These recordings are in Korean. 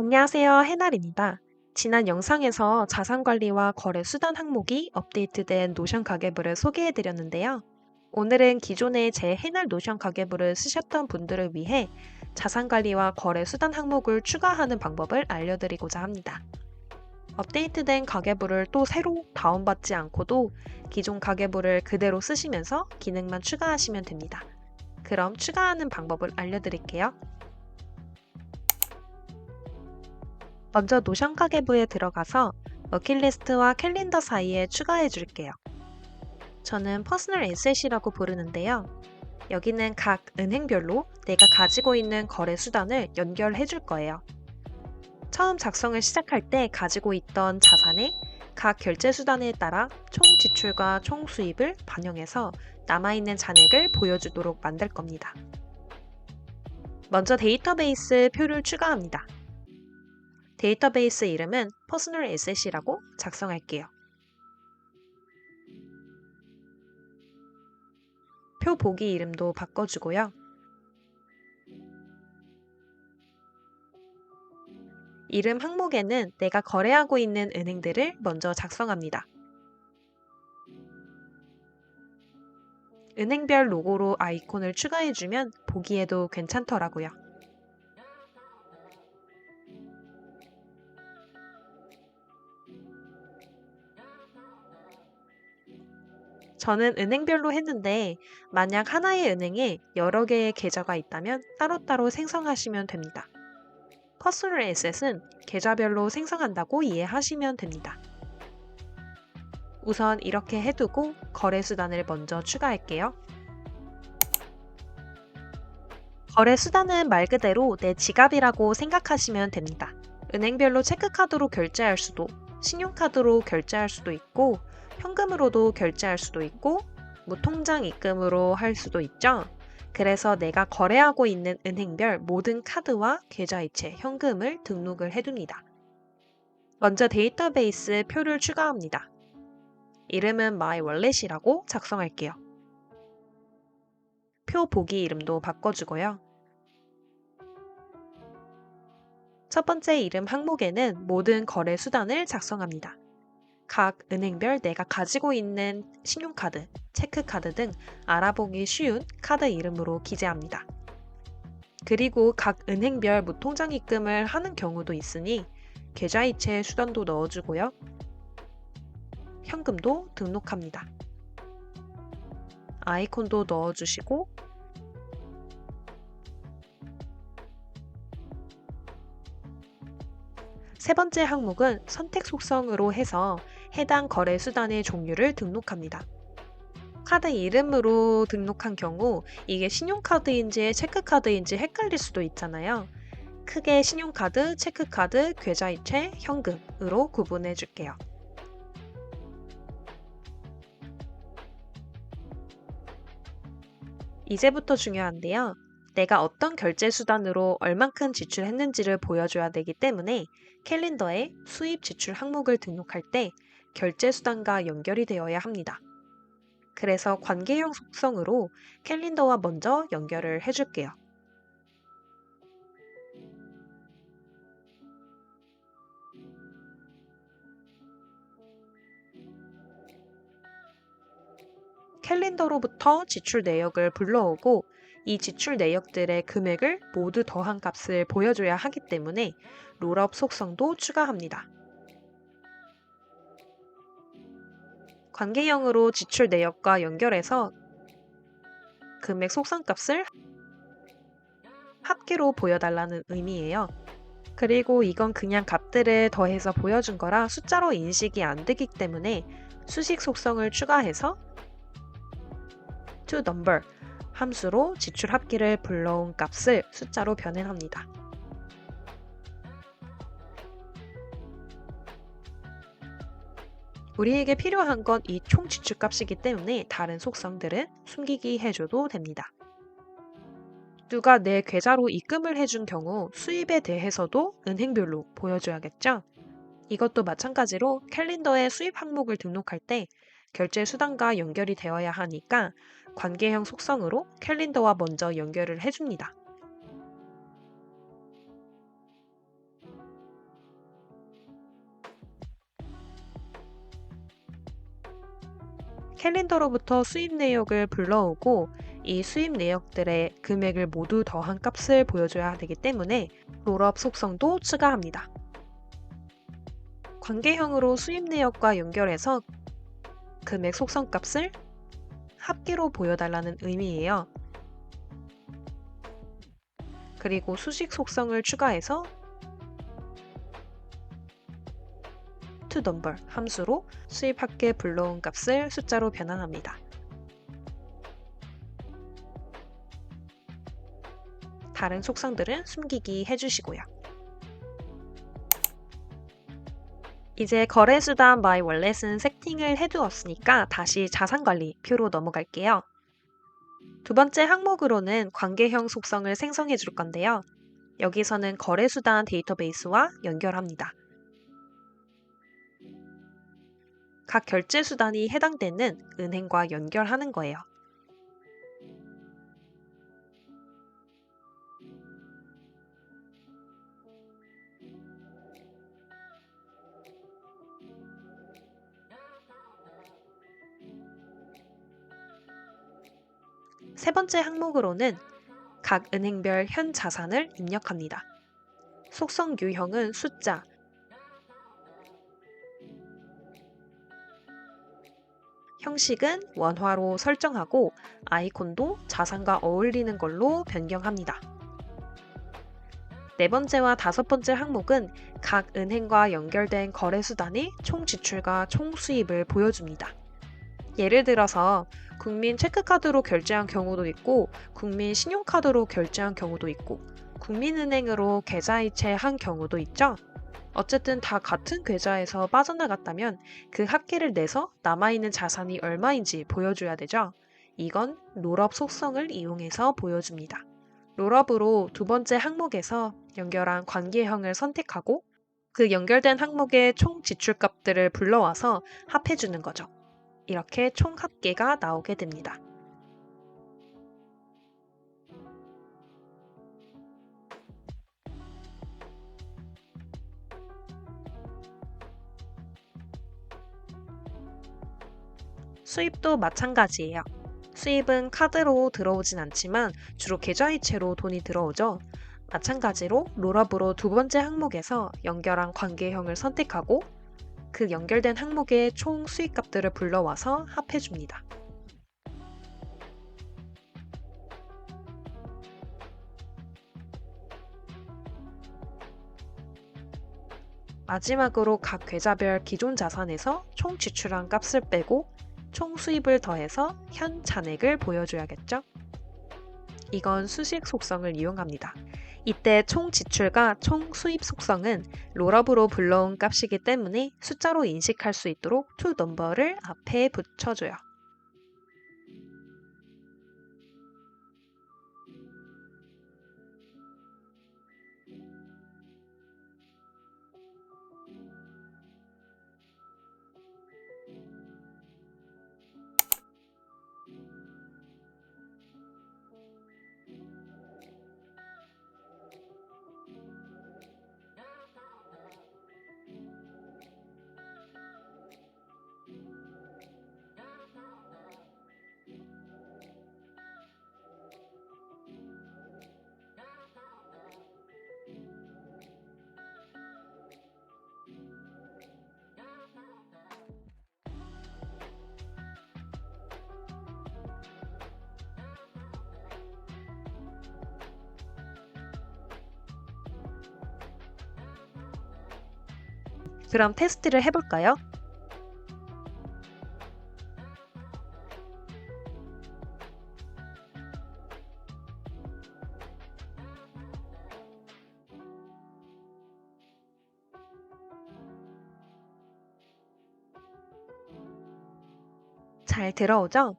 안녕하세요. 해날입니다. 지난 영상에서 자산관리와 거래 수단 항목이 업데이트된 노션 가계부를 소개해 드렸는데요. 오늘은 기존에 제 해날 노션 가계부를 쓰셨던 분들을 위해 자산관리와 거래 수단 항목을 추가하는 방법을 알려드리고자 합니다. 업데이트된 가계부를 또 새로 다운받지 않고도 기존 가계부를 그대로 쓰시면서 기능만 추가하시면 됩니다. 그럼 추가하는 방법을 알려드릴게요. 먼저 노션 가계부에 들어가서 워킷리스트와 캘린더 사이에 추가해 줄게요. 저는 퍼스널 에셋이라고 부르는데요. 여기는 각 은행별로 내가 가지고 있는 거래 수단을 연결해 줄 거예요. 처음 작성을 시작할 때 가지고 있던 자산의 각 결제 수단에 따라 총 지출과 총 수입을 반영해서 남아있는 잔액을 보여주도록 만들 겁니다. 먼저 데이터베이스 표를 추가합니다. 데이터베이스 이름은 퍼스널 에셋이라고 작성할게요. 표 보기 이름도 바꿔주고요. 이름 항목에는 내가 거래하고 있는 은행들을 먼저 작성합니다. 은행별 로고로 아이콘을 추가해주면 보기에도 괜찮더라고요. 저는 은행별로 했는데 만약 하나의 은행에 여러 개의 계좌가 있다면 따로따로 생성하시면 됩니다. 퍼스널 에셋은 계좌별로 생성한다고 이해하시면 됩니다. 우선 이렇게 해두고 거래 수단을 먼저 추가할게요. 거래 수단은 말 그대로 내 지갑이라고 생각하시면 됩니다. 은행별로 체크카드로 결제할 수도, 신용카드로 결제할 수도 있고, 현금으로도 결제할 수도 있고, 무통장 입금으로 할 수도 있죠. 그래서 내가 거래하고 있는 은행별 모든 카드와 계좌이체, 현금을 등록을 해둡니다. 먼저 데이터베이스 표를 추가합니다. 이름은 My Wallet이라고 작성할게요. 표 보기 이름도 바꿔주고요. 첫 번째 이름 항목에는 모든 거래 수단을 작성합니다. 각 은행별 내가 가지고 있는 신용카드, 체크카드 등 알아보기 쉬운 카드 이름으로 기재합니다. 그리고 각 은행별 무통장 입금을 하는 경우도 있으니 계좌이체 수단도 넣어주고요. 현금도 등록합니다. 아이콘도 넣어주시고 세 번째 항목은 선택 속성으로 해서 해당 거래 수단의 종류를 등록합니다. 카드 이름으로 등록한 경우 이게 신용카드인지 체크카드인지 헷갈릴 수도 있잖아요. 크게 신용카드, 체크카드, 계좌이체, 현금으로 구분해 줄게요. 이제부터 중요한데요. 내가 어떤 결제 수단으로 얼만큼 지출했는지를 보여줘야 되기 때문에 캘린더에 수입 지출 항목을 등록할 때 결제 수단과 연결이 되어야 합니다. 그래서 관계형 속성으로 캘린더와 먼저 연결을 해줄게요. 캘린더로부터 지출 내역을 불러오고 이 지출 내역들의 금액을 모두 더한 값을 보여줘야 하기 때문에 롤업 속성도 추가합니다. 관계형으로 지출 내역과 연결해서 금액 속성값을 합계로 보여달라는 의미예요. 그리고 이건 그냥 값들을 더해서 보여준 거라 숫자로 인식이 안 되기 때문에 수식 속성을 추가해서 to number 함수로 지출 합계를 불러온 값을 숫자로 변환합니다. 우리에게 필요한 건 이 총 지출값이기 때문에 다른 속성들은 숨기기 해줘도 됩니다. 누가 내 계좌로 입금을 해준 경우 수입에 대해서도 은행별로 보여줘야겠죠? 이것도 마찬가지로 캘린더에 수입 항목을 등록할 때 결제 수단과 연결이 되어야 하니까 관계형 속성으로 캘린더와 먼저 연결을 해줍니다. 캘린더로부터 수입 내역을 불러오고 이 수입 내역들의 금액을 모두 더한 값을 보여줘야 되기 때문에 롤업 속성도 추가합니다. 관계형으로 수입 내역과 연결해서 금액 속성 값을 합계로 보여달라는 의미예요. 그리고 수식 속성을 추가해서 toNumber 함수로 수입 합계 불러온 값을 숫자로 변환합니다. 다른 속성들은 숨기기 해주시고요. 이제 거래수단 by 월렛은 세팅을 해두었으니까 다시 자산관리 표로 넘어갈게요. 두 번째 항목으로는 관계형 속성을 생성해 줄 건데요. 여기서는 거래수단 데이터베이스와 연결합니다. 각 결제수단이 해당되는 은행과 연결하는 거예요. 세 번째 항목으로는 각 은행별 현 자산을 입력합니다. 속성 유형은 숫자, 형식은 원화로 설정하고 아이콘도 자산과 어울리는 걸로 변경합니다. 네 번째와 다섯 번째 항목은 각 은행과 연결된 거래수단의 총 지출과 총 수입을 보여줍니다. 예를 들어서 국민 체크카드로 결제한 경우도 있고 국민 신용카드로 결제한 경우도 있고 국민은행으로 계좌이체한 경우도 있죠. 어쨌든 다 같은 계좌에서 빠져나갔다면 그 합계를 내서 남아있는 자산이 얼마인지 보여줘야 되죠. 이건 롤업 속성을 이용해서 보여줍니다. 롤업으로 두 번째 항목에서 연결한 관계형을 선택하고 그 연결된 항목의 총 지출값들을 불러와서 합해주는 거죠. 이렇게 총 합계가 나오게 됩니다. 수입도 마찬가지예요. 수입은 카드로 들어오진 않지만 주로 계좌이체로 돈이 들어오죠. 마찬가지로 롤업으로 두 번째 항목에서 연결한 관계형을 선택하고 그 연결된 항목의 총 수익값들을 불러와서 합해줍니다. 마지막으로 각 계좌별 기존 자산에서 총 지출한 값을 빼고 총 수입을 더해서 현 잔액을 보여줘야겠죠? 이건 수식 속성을 이용합니다. 이때 총 지출과 총 수입 속성은 롤업으로 불러온 값이기 때문에 숫자로 인식할 수 있도록 toNumber를 앞에 붙여줘요. 그럼 테스트를 해볼까요? 잘 들어오죠?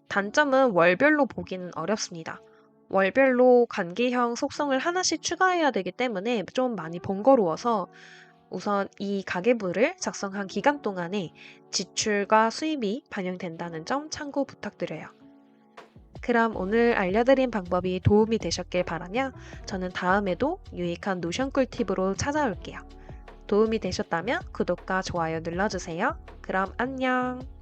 단점은 월별로 보기는 어렵습니다. 월별로 관계형 속성을 하나씩 추가해야 되기 때문에 좀 많이 번거로워서 우선 이 가계부를 작성한 기간 동안에 지출과 수입이 반영된다는 점 참고 부탁드려요. 그럼 오늘 알려드린 방법이 도움이 되셨길 바라며 저는 다음에도 유익한 노션 꿀팁으로 찾아올게요. 도움이 되셨다면 구독과 좋아요 눌러주세요. 그럼 안녕!